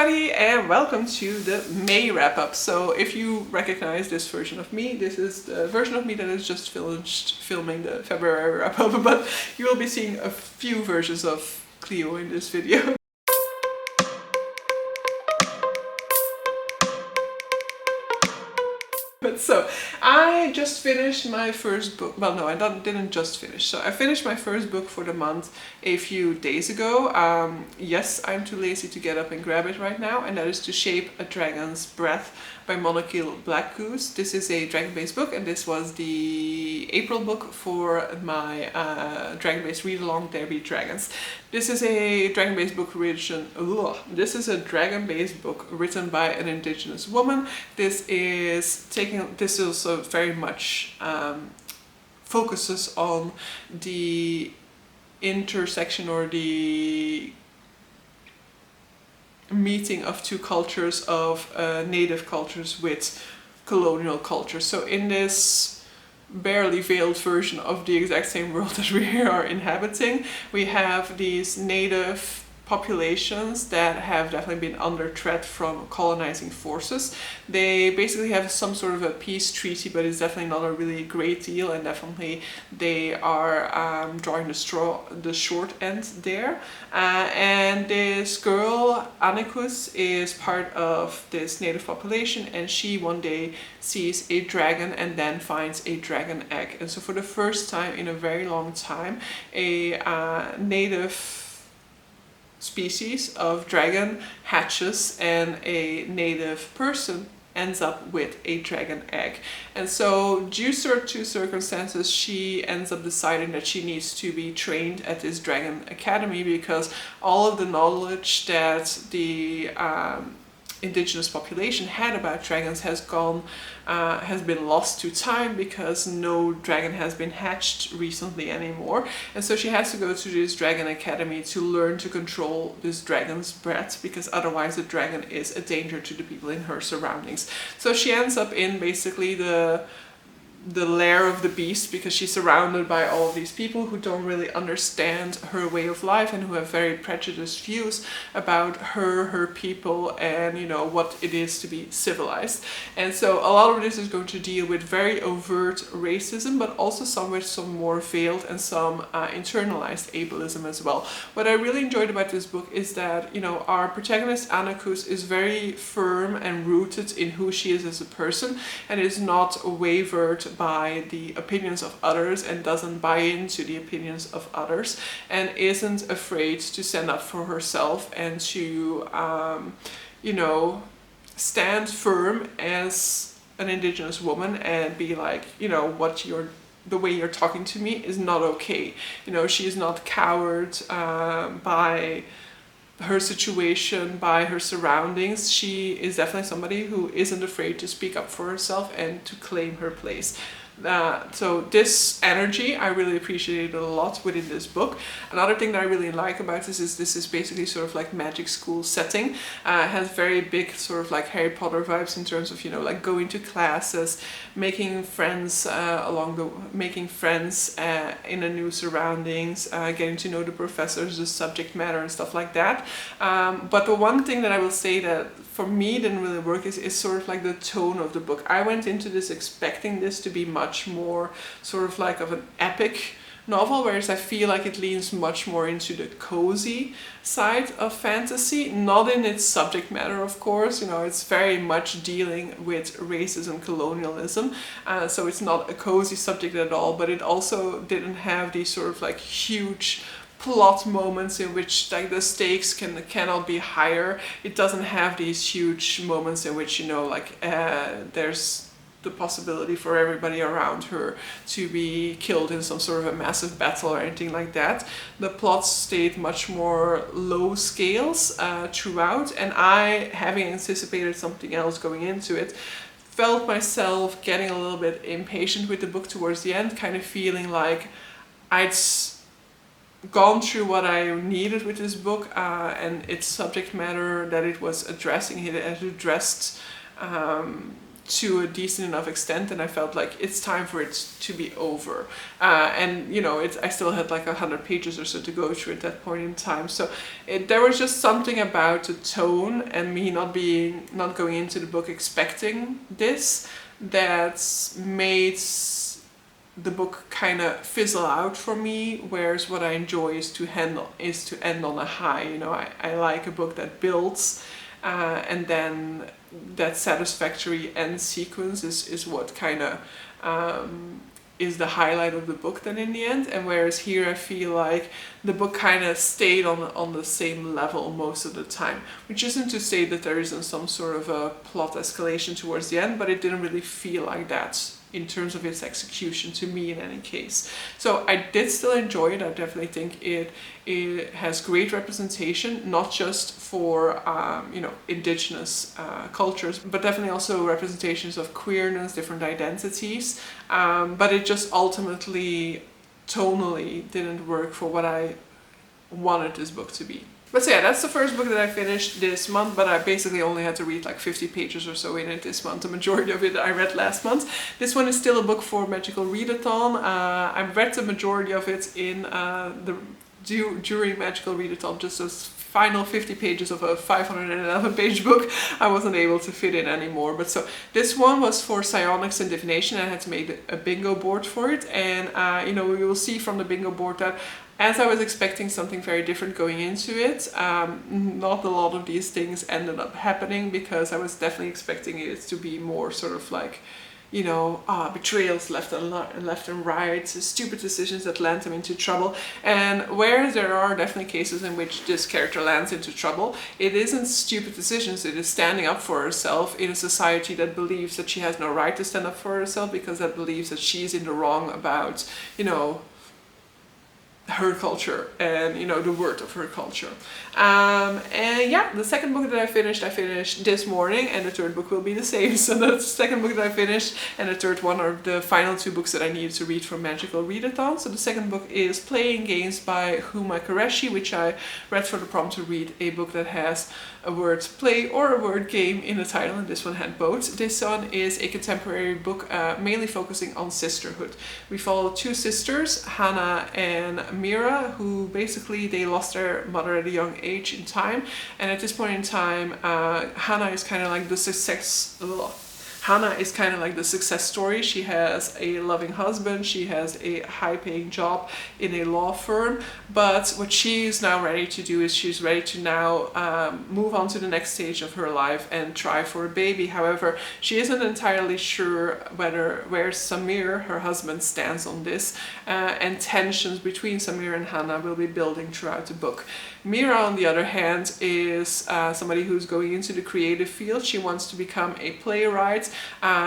everybody, and welcome to the May wrap-up. So if you recognize this version of me, this is the version of me that is just finished filming the February wrap-up, but you will be seeing a few versions of Cleo in this video. So I just finished my first book. Well, no, I didn't just finish. So I finished my first book for the month a few days ago. Yes, I'm too lazy to get up and grab it right now, and that is To Shape a Dragon's Breath by Monocle Black Goose. This is a dragon-based book, and this was the April book for my dragon-based read-along, There Be Dragons. This is a dragon-based book written. This is a dragon-based book written by an indigenous woman. This also very much focuses on the intersection or the meeting of two cultures, of native cultures with colonial culture. So in this barely veiled version of the exact same world that we are inhabiting, we have these native populations that have definitely been under threat from colonizing forces. They basically have some sort of a peace treaty, but it's definitely not a really great deal, and definitely they are drawing the short end there. And this girl, Annikus, is part of this native population, and she one day sees a dragon and then finds a dragon egg. And so for the first time in a very long time, a native species of dragon hatches and a native person ends up with a dragon egg. And so due to circumstances, she ends up deciding that she needs to be trained at this dragon academy, because all of the knowledge that the indigenous population had about dragons has been lost to time, because no dragon has been hatched recently anymore. And so she has to go to this dragon academy to learn to control this dragon's breath, because otherwise the dragon is a danger to the people in her surroundings. So she ends up in basically the lair of the beast, because she's surrounded by all of these people who don't really understand her way of life and who have very prejudiced views about her people, and you know what it is to be civilized. And so a lot of this is going to deal with very overt racism, but also some with some more veiled and some internalized ableism as well. What I really enjoyed about this book is that, you know, our protagonist Annikus is very firm and rooted in who she is as a person, and is not wavered by the opinions of others, and doesn't buy into the opinions of others, and isn't afraid to stand up for herself and to you know, stand firm as an indigenous woman and be like, you know, the way you're talking to me is not okay. You know, she is not cowed by her situation, by her surroundings. She is definitely somebody who isn't afraid to speak up for herself and to claim her place. So this energy I really appreciated a lot within this book. Another thing that I really like about this is basically sort of like magic school setting. It has very big sort of like Harry Potter vibes in terms of, you know, like going to classes, making friends in a new surroundings, getting to know the professors, the subject matter and stuff like that. But the one thing that I will say that for me didn't really work is sort of like the tone of the book. I went into this expecting this to be much more sort of like of an epic novel, whereas I feel like it leans much more into the cozy side of fantasy, not in its subject matter, of course. You know, it's very much dealing with racism, colonialism, so it's not a cozy subject at all, but it also didn't have these sort of like huge plot moments in which like the stakes cannot be higher. It doesn't have these huge moments in which, you know, like there's the possibility for everybody around her to be killed in some sort of a massive battle or anything like that. The plot stayed much more low scales throughout, and I, having anticipated something else going into it, felt myself getting a little bit impatient with the book towards the end, kind of feeling like I'd gone through what I needed with this book, and its subject matter that it was addressing. It addressed to a decent enough extent, and I felt like it's time for it to be over. And you know, I still had like 100 pages or so to go through at that point in time. So there was just something about the tone and me not going into the book expecting this that made the book kind of fizzle out for me, whereas what I enjoy is to end on a high. You know, I like a book that builds, and then that satisfactory end sequence is what kind of is the highlight of the book then in the end. And whereas here I feel like the book kind of stayed on the same level most of the time, which isn't to say that there isn't some sort of a plot escalation towards the end, but it didn't really feel like that in terms of its execution to me in any case. So I did still enjoy it. I definitely think it has great representation, not just for you know, indigenous cultures, but definitely also representations of queerness, different identities, but it just ultimately tonally didn't work for what I wanted this book to be. But so yeah, that's the first book that I finished this month, but I basically only had to read like 50 pages or so in it this month. The majority of it I read last month. This one is still a book for Magical Readathon. I read the majority of it in during Magical Readathon, just those final 50 pages of a 511 page book I wasn't able to fit in anymore. But so this one was for psionics and divination. I had to make a bingo board for it, and you know, we will see from the bingo board that as I was expecting something very different going into it, not a lot of these things ended up happening, because I was definitely expecting it to be more sort of like, you know, betrayals left and right, stupid decisions that land them into trouble. And where there are definitely cases in which this character lands into trouble, it isn't stupid decisions, it is standing up for herself in a society that believes that she has no right to stand up for herself, because that believes that she's in the wrong about, you know, her culture and, you know, the word of her culture. And yeah, the second book that I finished this morning, and the third book will be the same. So the second book that I finished and the third one are the final two books that I needed to read from Magical Readathon. So the second book is Playing Games by Huma Qureshi, which I read for the prompt to read a book that has a word play or a word game in the title, and this one had both. This one is a contemporary book mainly focusing on sisterhood. We follow two sisters, Hannah and Mira, who basically they lost their mother at a young age in time, and at this point in time Hannah is kind of like the success story. She has a loving husband, she has a high-paying job in a law firm, but what she is now ready to do is she's ready to now move on to the next stage of her life and try for a baby. However, she isn't entirely sure where Samir, her husband, stands on this, and tensions between Samir and Hannah will be building throughout the book. Mira, on the other hand, is somebody who's going into the creative field. She wants to become a playwright.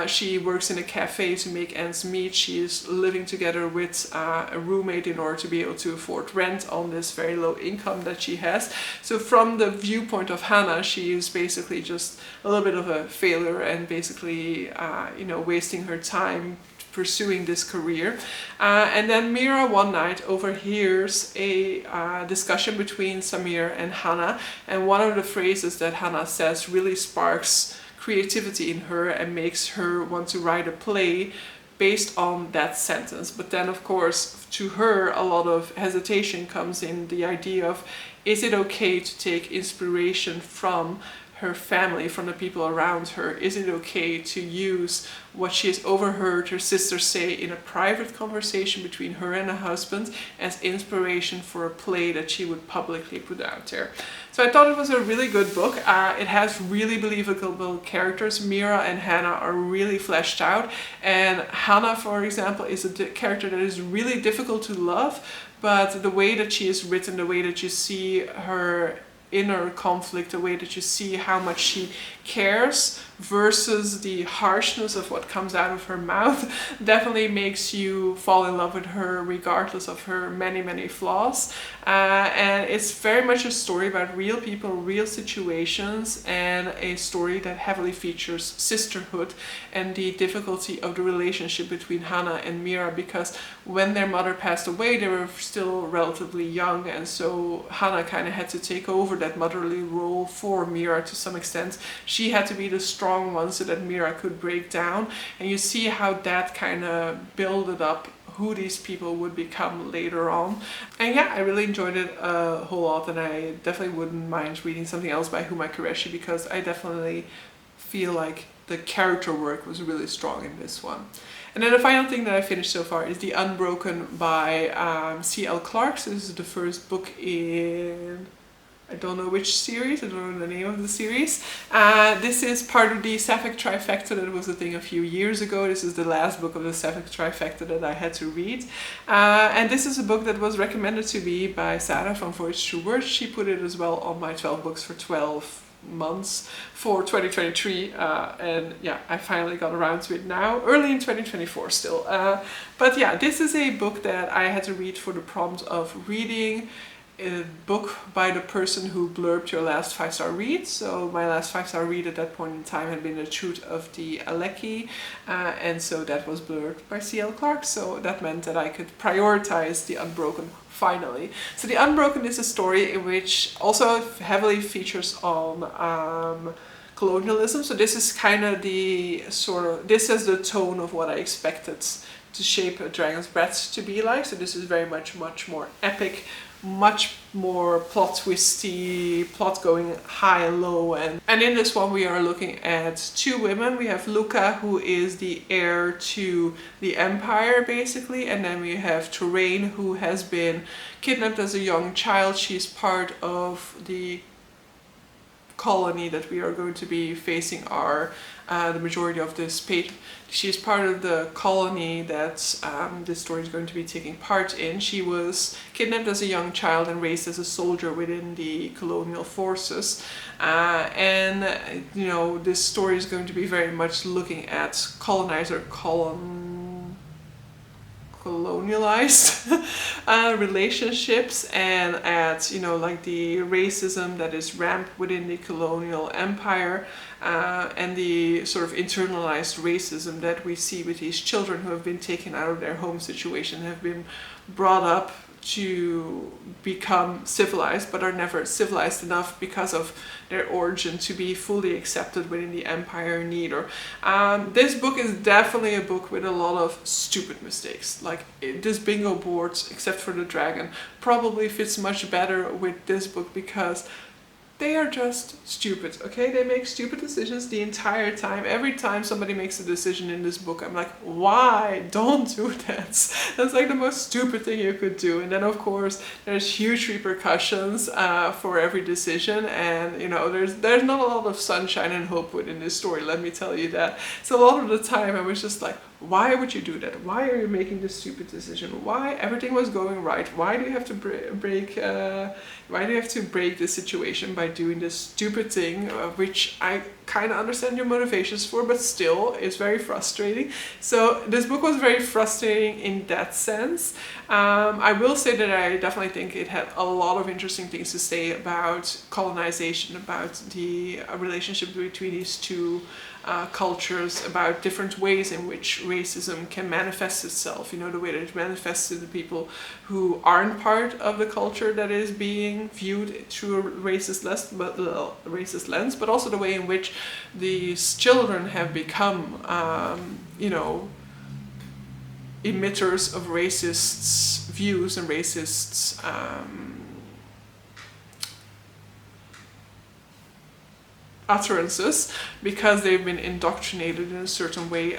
She works in a cafe to make ends meet. She is living together with a roommate in order to be able to afford rent on this very low income that she has. So from the viewpoint of Hannah, she is basically just a little bit of a failure and basically you know, wasting her time pursuing this career. And then Mira one night overhears a discussion between Samir and Hannah, and one of the phrases that Hannah says really sparks creativity in her and makes her want to write a play based on that sentence. But then of course to her a lot of hesitation comes in the idea of, is it okay to take inspiration from her family, from the people around her? Is it okay to use what she has overheard her sister say in a private conversation between her and her husband as inspiration for a play that she would publicly put out there? So I thought it was a really good book. It has really believable characters. Mira and Hannah are really fleshed out, and Hannah, for example, is a character that is really difficult to love, but the way that she is written, the way that you see her inner conflict, the way that you see how much she cares versus the harshness of what comes out of her mouth, definitely makes you fall in love with her regardless of her many flaws. And it's very much a story about real people, real situations, and a story that heavily features sisterhood and the difficulty of the relationship between Hannah and Mira, because when their mother passed away they were still relatively young, and so Hannah kind of had to take over that motherly role for Mira to some extent. She had to be the strong strong one so that Mira could break down, and you see how that kind of builded up who these people would become later on. And yeah, I really enjoyed it a whole lot, and I definitely wouldn't mind reading something else by Huma Qureshi, because I definitely feel like the character work was really strong in this one. And then the final thing that I finished so far is The Unbroken by C.L. Clarke. So this is the first book in, I don't know which series, I don't know the name of the series. This is part of the Sapphic Trifecta that was a thing a few years ago. This is the last book of the Sapphic Trifecta that I had to read. And this is a book that was recommended to me by Sarah from Voice Through Words. She put it as well on my 12 books for 12 months for 2023, and yeah, I finally got around to it now, early in 2024 still. But yeah, this is a book that I had to read for the prompt of reading a book by the person who blurbed your last 5-star read. So my last 5-star read at that point in time had been The Truth of the Aleki, and so that was blurbed by C.L. Clarke, so that meant that I could prioritize The Unbroken finally. So The Unbroken is a story in which also heavily features on colonialism. So this is kind of the sort of, this is the tone of what I expected to Shape a Dragon's Breath to be like. So this is very much more epic, much more plot twisty, plot going high and low, and in this one we are looking at two women. We have Luca, who is the heir to the empire basically, and then we have Touraine, who has been kidnapped as a young child. She's part of the colony that we are going to be facing our the majority of this page. She's part of the colony that this story is going to be taking part in. She was kidnapped as a young child and raised as a soldier within the colonial forces. And you know, this story is going to be very much looking at colonialized relationships, and at, you know, like the racism that is rampant within the colonial empire, and the sort of internalized racism that we see with these children who have been taken out of their home situation, have been brought up to become civilized but are never civilized enough because of their origin to be fully accepted within the empire neither. This book is definitely a book with a lot of stupid mistakes. Like this bingo board, except for the dragon, probably fits much better with this book because they are just stupid, okay? They make stupid decisions the entire time. Every time somebody makes a decision in this book, I'm like, why? Don't do that. That's like the most stupid thing you could do. And then of course, there's huge repercussions for every decision. And you know, there's not a lot of sunshine and hope within this story, let me tell you that. So a lot of the time I was just like, why would you do that? Why are you making this stupid decision? Why? Everything was going right. Why do you have to break the situation by doing this stupid thing, which I kind of understand your motivations for, but still it's very frustrating. So this book was very frustrating in that sense. I will say that I definitely think it had a lot of interesting things to say about colonization, about the relationship between these two cultures, about different ways in which racism can manifest itself, you know, the way that it manifests in the people who aren't part of the culture that is being viewed through a racist lens, but also the way in which these children have become, you know, emitters of racists' views and racists' utterances, because they've been indoctrinated in a certain way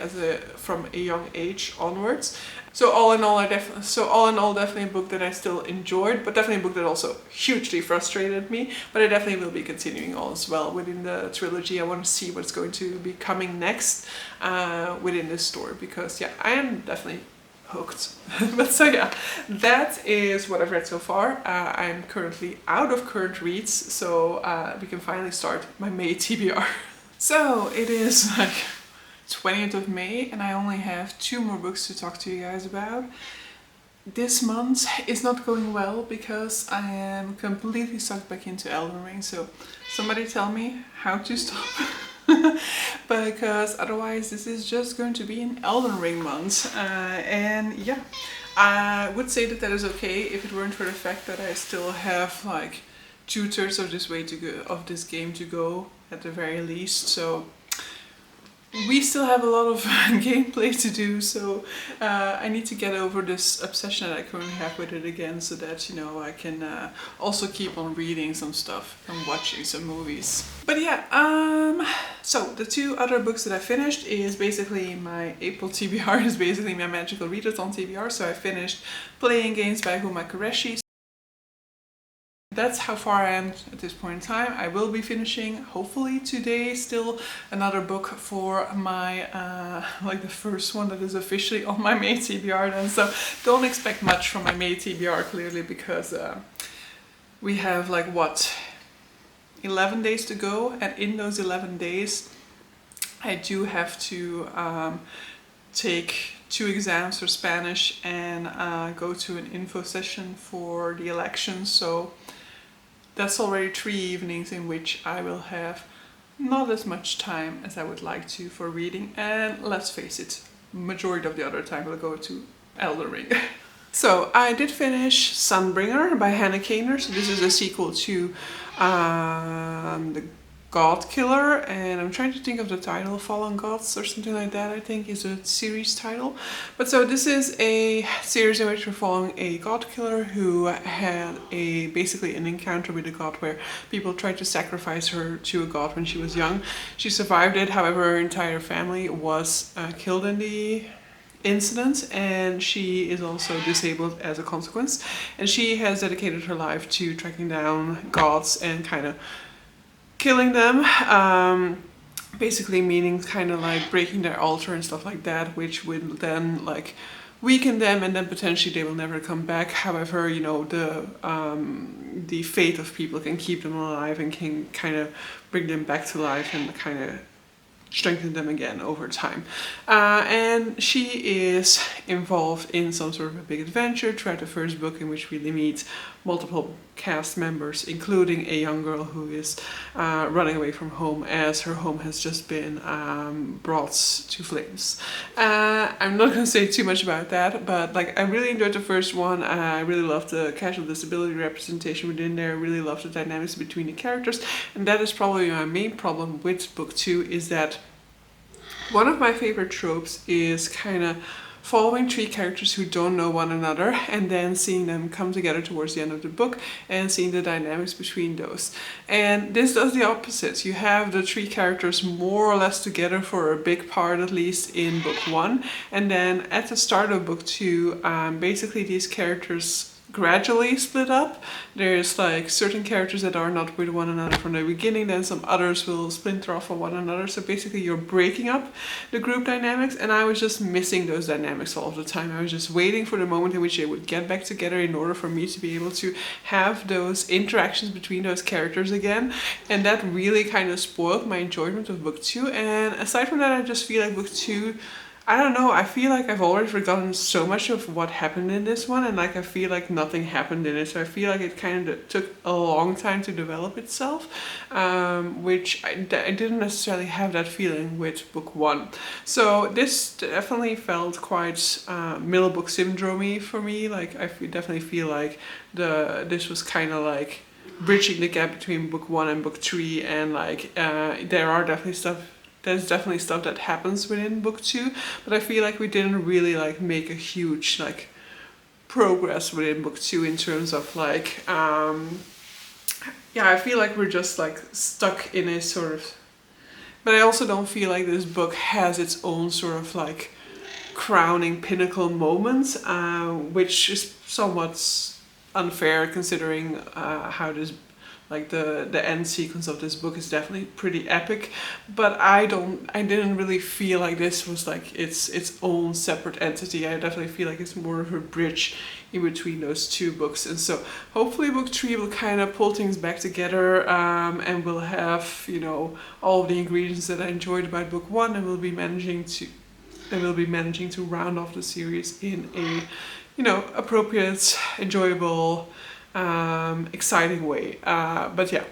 from a young age onwards. So all in all, definitely a book that I still enjoyed, but definitely a book that also hugely frustrated me. But I definitely will be continuing all as well within the trilogy. I want to see what's going to be coming next within this story, because yeah, I am definitely hooked. But so yeah, that is what I've read so far. I'm currently out of current reads, so we can finally start my May TBR. So it is like 20th of May and I only have 2 more books to talk to you guys about. This month is not going well because I am completely sucked back into Elden Ring, so somebody tell me how to stop. Because otherwise this is just going to be an Elden Ring month, and yeah, I would say that is okay if it weren't for the fact that I still have like 2/3 of this way to go, of this game to go at the very least. So we still have a lot of gameplay to do, so I need to get over this obsession that I currently have with it again, so that, you know, I can also keep on reading some stuff and watching some movies. But yeah, so the 2 other books that I finished is basically my April TBR, is basically my magical readathon TBR. So I finished Playing Games by Huma Qureshi. That's how far I am at this point in time. I will be finishing, hopefully today, still another book for my, like the first one that is officially on my May TBR then. So don't expect much from my May TBR, clearly, because we have like, what, 11 days to go. And in those 11 days, I do have to take 2 exams for Spanish and go to an info session for the elections. So that's already 3 evenings in which I will have not as much time as I would like to for reading, and let's face it, majority of the other time will go to Elden Ring. So I did finish Sunbringer by Hannah Kaner. So this is a sequel to the God Killer, and I'm trying to think of the title, Fallen Gods or something like that, I think is a series title. But so this is a series in which we're following a God Killer who had basically an encounter with a god where people tried to sacrifice her to a god when she was young. She survived it, however her entire family was killed in the incident, and she is also disabled as a consequence. And she has dedicated her life to tracking down gods and kind of killing them, basically meaning kind of like breaking their altar and stuff like that, which would then like weaken them, and then potentially they will never come back. However, you know, the fate of people can keep them alive and can kind of bring them back to life and kind of strengthen them again over time. And she is involved in some sort of a big adventure throughout the first book, in which we meet multiple cast members, including a young girl who is running away from home as her home has just been brought to flames. I'm not going to say too much about that, but like I really enjoyed the first one. I really loved the casual disability representation within there. I really loved the dynamics between the characters, and that is probably my main problem with book 2, is that one of my favorite tropes is kind of following 3 characters who don't know one another and then seeing them come together towards the end of the book and seeing the dynamics between those. And this does the opposite. You have the 3 characters more or less together for a big part, at least in book 1, and then at the start of book 2, basically these characters gradually split up. There's like certain characters that are not with one another from the beginning, then some others will splinter off from one another. So basically you're breaking up the group dynamics, and I was just missing those dynamics all of the time. I was just waiting for the moment in which they would get back together in order for me to be able to have those interactions between those characters again, and that really kind of spoiled my enjoyment of book 2. And aside from that, I just feel like book 2, I don't know, I feel like I've already forgotten so much of what happened in this one, and like I feel like nothing happened in it, so I feel like it kind of took a long time to develop itself, which I didn't necessarily have that feeling with book 1. So this definitely felt quite middle book syndrome-y for me. Like I definitely feel like this was kind of like bridging the gap between book 1 and book 3, and like there's definitely stuff that happens within book 2, but I feel like we didn't really like make a huge like progress within book 2 in terms of like yeah, I feel like we're just like stuck in a sort of, but I also don't feel like this book has its own sort of like crowning pinnacle moments, which is somewhat unfair considering how this, like the end sequence of this book is definitely pretty epic, but I didn't really feel like this was like its own separate entity. I definitely feel like it's more of a bridge in between those 2 books, and so hopefully book 3 will kind of pull things back together, and we'll have, you know, all of the ingredients that I enjoyed about book 1, and we'll be managing to round off the series in a, you know, appropriate, enjoyable, exciting way. But yeah,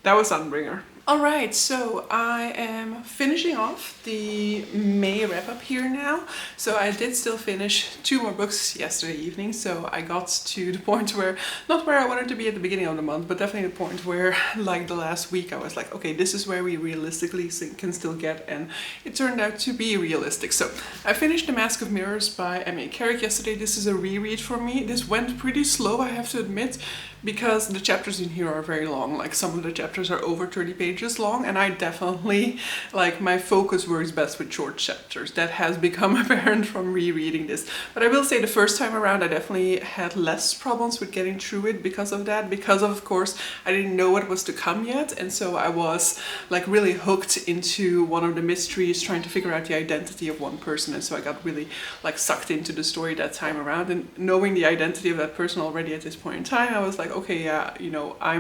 that was Sunbringer. Alright, so I am finishing off the May wrap-up here now. So I did still finish 2 more books yesterday evening, so I got to the point where, not where I wanted to be at the beginning of the month, but definitely the point where, like the last week, I was like, okay, this is where we realistically can still get, and it turned out to be realistic. So I finished The Mask of Mirrors by M.A. Carrick yesterday. This is a reread for me. This went pretty slow, I have to admit, because the chapters in here are very long. Like some of the chapters are over 30 pages long, and I definitely, like, my focus works best with short chapters. That has become apparent from rereading this. But I will say the first time around I definitely had less problems with getting through it because of that, because of course I didn't know what was to come yet, and so I was like really hooked into one of the mysteries, trying to figure out the identity of one person, and so I got really like sucked into the story that time around. And knowing the identity of that person already at this point in time, I was like, okay, yeah, you know, I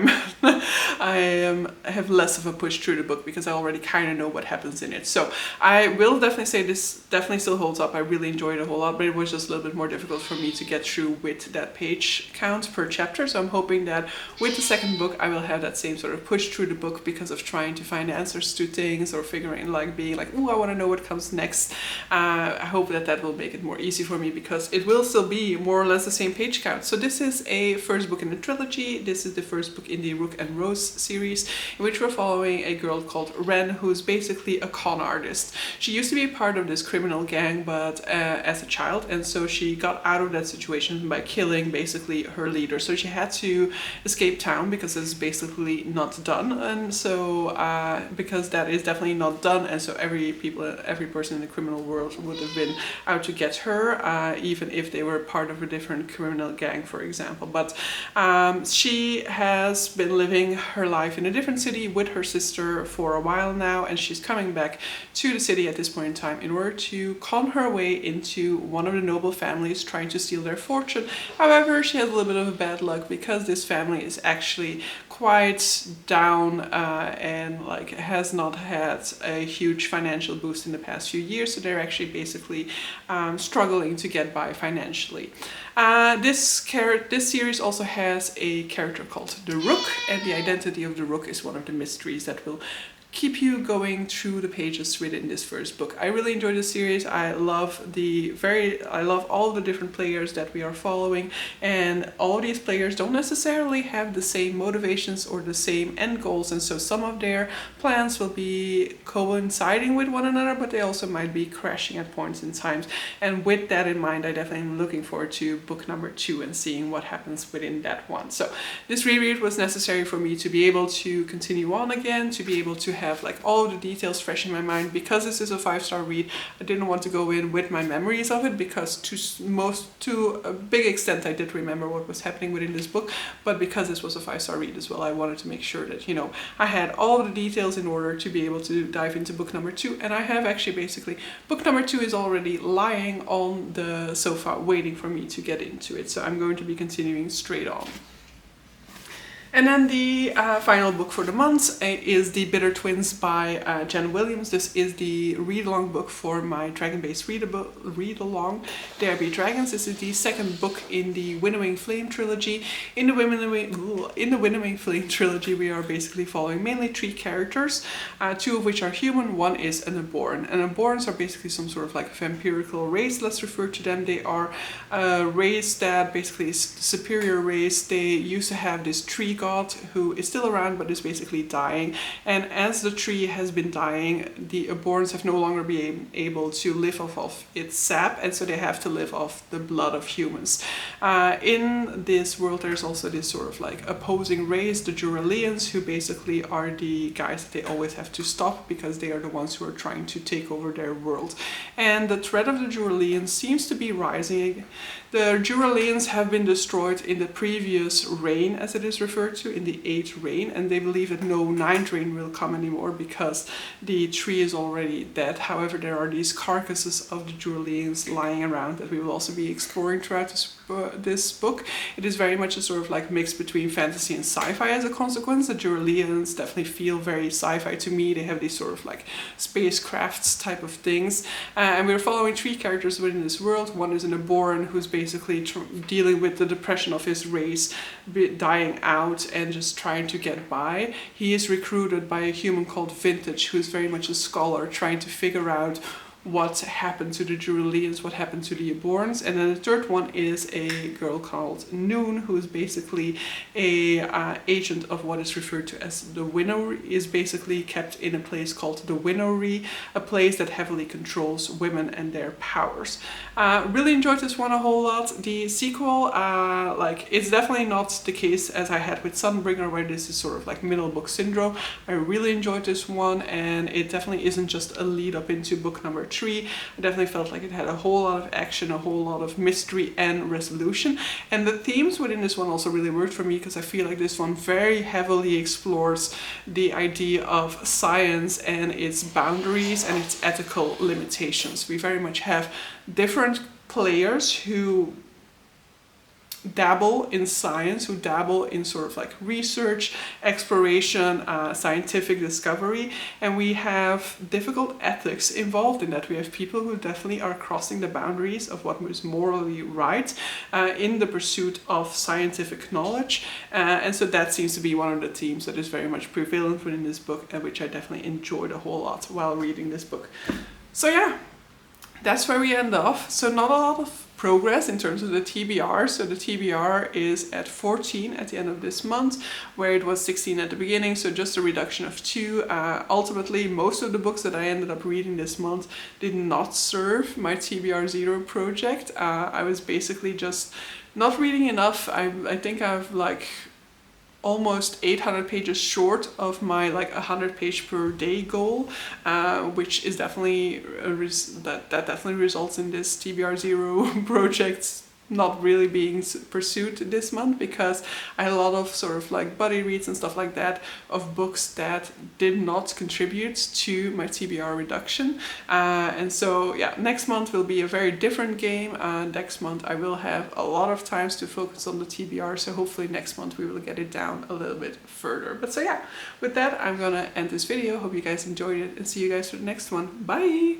have less of a push through the book because I already kind of know what happens in it. So I will definitely say this definitely still holds up. I really enjoyed it a whole lot, but it was just a little bit more difficult for me to get through with that page count per chapter. So I'm hoping that with the second book I will have that same sort of push through the book because of trying to find answers to things or figuring, like being like, oh, I want to know what comes next. I hope that that will make it more easy for me because it will still be more or less the same page count. So this is a first book in the trilogy. This is the first book in the Rook and Rose series, in which we're following a girl called Ren, who's basically a con artist. She used to be part of this criminal gang, but as a child, and so she got out of that situation by killing basically her leader. So she had to escape town because it's basically not done, and so because that is definitely not done, and so every person in the criminal world would have been out to get her, even if they were part of a different criminal gang, for example. But she has been living her life in a different city with her sister for a while now, and she's coming back to the city at this point in time in order to con her way into one of the noble families trying to steal their fortune. However, she has a little bit of a bad luck because this family is actually quite down and like has not had a huge financial boost in the past few years, so they're actually basically struggling to get by financially. This series also has a character called the Rook, and the identity of the Rook is one of the mysteries that will keep you going through the pages within this first book. I really enjoy the series. I love all the different players that we are following, and all these players don't necessarily have the same motivations or the same end goals, and so some of their plans will be coinciding with one another, but they also might be crashing at points in times. And with that in mind, I definitely am looking forward to book number 2 and seeing what happens within that one. So this reread was necessary for me to be able to continue on again, to be able to have like all of the details fresh in my mind. Because this is a 5-star read, I didn't want to go in with my memories of it, because to a big extent I did remember what was happening within this book, but because this was a 5-star read as well, I wanted to make sure that, you know, I had all of the details in order to be able to dive into book number 2. And I have actually basically, book number 2 is already lying on the sofa waiting for me to get into it, so I'm going to be continuing straight on. And then the final book for the month is The Bitter Twins by Jen Williams. This is the read-along book for my dragon-based read-along, There Be Dragons. This is the second book in the Winnowing Flame trilogy. In the Winnowing Flame trilogy, we are basically following mainly 3 characters, 2 of which are human, 1 is an Unborn. And Unborns are basically some sort of like vampirical race, let's refer to them. They are a race that basically is the superior race. They used to have this tree god who is still around but is basically dying, and as the tree has been dying, the Aborns have no longer been able to live off of its sap, and so they have to live off the blood of humans. In this world there's also this sort of like opposing race, the Juralians, who basically are the guys that they always have to stop because they are the ones who are trying to take over their world. And the threat of the Juralians seems to be rising. The Juralians have been destroyed in the previous reign, as it is referred to, in the 8th reign, and they believe that no 9th reign will come anymore because the tree is already dead. However, there are these carcasses of the Juralians lying around that we will also be exploring throughout this this book. It is very much a sort of like mix between fantasy and sci-fi as a consequence. The Juralians definitely feel very sci-fi to me. They have these sort of like spacecrafts type of things. And we're following 3 characters within this world. One is an Aboran who's basically dealing with the depression of his race, dying out and just trying to get by. He is recruited by a human called Vintage, who is very much a scholar trying to figure out what happened to the Juralians, what happened to the Aborans. And then the third one is a girl called Noon, who is basically a agent of what is referred to as the Winnow, is basically kept in a place called the Winnowy, a place that heavily controls women and their powers. Really enjoyed this one a whole lot. The sequel, like, it's definitely not the case as I had with Sunbringer, where this is sort of like middle book syndrome. I really enjoyed this one, and it definitely isn't just a lead up into book number 3. I definitely felt like it had a whole lot of action, a whole lot of mystery and resolution. And the themes within this one also really worked for me, because I feel like this one very heavily explores the idea of science and its boundaries and its ethical limitations. We very much have different players who dabble in science, who dabble in sort of like research, exploration, scientific discovery, and we have difficult ethics involved in that. We have people who definitely are crossing the boundaries of what is morally right in the pursuit of scientific knowledge, and so that seems to be one of the themes that is very much prevalent within this book, and which I definitely enjoyed a whole lot while reading this book. So yeah, that's where we end off. So not a lot of progress in terms of the TBR. So the TBR is at 14 at the end of this month, where it was 16 at the beginning, so just a reduction of 2. Ultimately, most of the books that I ended up reading this month did not serve my TBR 0 project. I was basically just not reading enough. I think I've like almost 800 pages short of my like 100 page per day goal, which is definitely that definitely results in this TBR 0 project not really being pursued this month, because I had a lot of sort of like buddy reads and stuff like that of books that did not contribute to my TBR reduction. And so yeah, next month will be a very different game. Next month I will have a lot of times to focus on the TBR, so hopefully next month we will get it down a little bit further. But so yeah, with that I'm gonna end this video. Hope you guys enjoyed it, and see you guys for the next one. Bye!